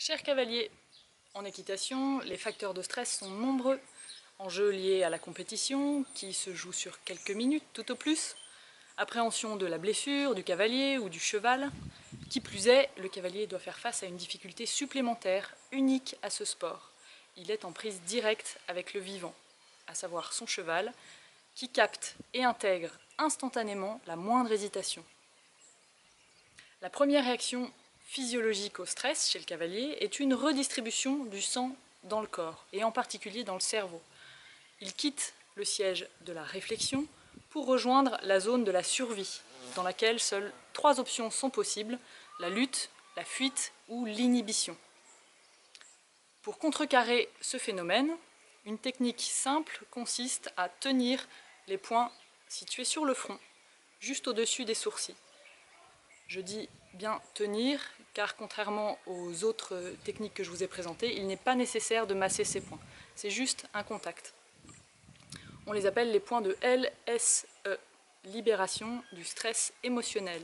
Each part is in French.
Chers cavaliers, en équitation, les facteurs de stress sont nombreux. Enjeux liés à la compétition, qui se joue sur quelques minutes tout au plus, appréhension de la blessure du cavalier ou du cheval. Qui plus est, le cavalier doit faire face à une difficulté supplémentaire, unique à ce sport. Il est en prise directe avec le vivant, à savoir son cheval, qui capte et intègre instantanément la moindre hésitation. La première réaction physiologique au stress chez le cavalier est une redistribution du sang dans le corps, et en particulier dans le cerveau. Il quitte le siège de la réflexion pour rejoindre la zone de la survie, dans laquelle seules 3 options sont possibles, la lutte, la fuite ou l'inhibition. Pour contrecarrer ce phénomène, une technique simple consiste à tenir les poings situés sur le front, juste au-dessus des sourcils. Je dis bien tenir, car contrairement aux autres techniques que je vous ai présentées, il n'est pas nécessaire de masser ces poings. C'est juste un contact. On les appelle les points de LSE, libération du stress émotionnel.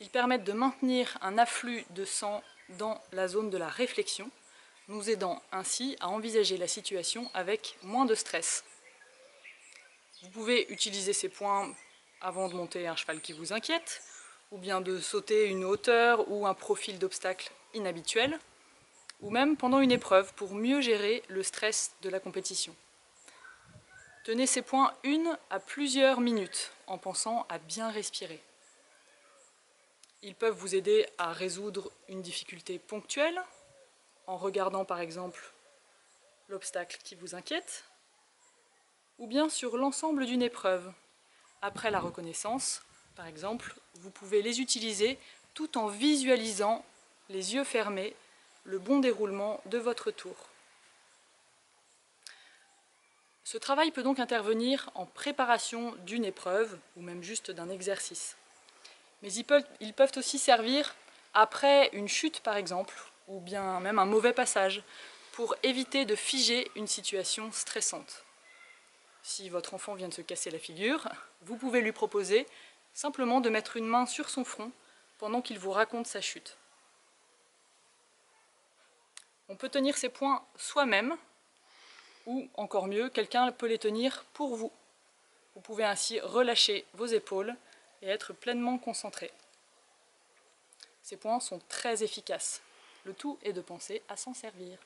Ils permettent de maintenir un afflux de sang dans la zone de la réflexion, nous aidant ainsi à envisager la situation avec moins de stress. Vous pouvez utiliser ces points avant de monter un cheval qui vous inquiète, ou bien de sauter une hauteur ou un profil d'obstacle inhabituel, ou même pendant une épreuve pour mieux gérer le stress de la compétition. Tenez ces points 1 à plusieurs minutes en pensant à bien respirer. Ils peuvent vous aider à résoudre une difficulté ponctuelle, en regardant par exemple l'obstacle qui vous inquiète, ou bien sur l'ensemble d'une épreuve. Après la reconnaissance, par exemple, vous pouvez les utiliser tout en visualisant, les yeux fermés, le bon déroulement de votre tour. Ce travail peut donc intervenir en préparation d'une épreuve ou même juste d'un exercice. Mais ils peuvent aussi servir après une chute par exemple, ou bien même un mauvais passage, pour éviter de figer une situation stressante. Si votre enfant vient de se casser la figure, vous pouvez lui proposer simplement de mettre une main sur son front pendant qu'il vous raconte sa chute. On peut tenir ces points soi-même, ou encore mieux, quelqu'un peut les tenir pour vous. Vous pouvez ainsi relâcher vos épaules et être pleinement concentré. Ces points sont très efficaces. Le tout est de penser à s'en servir.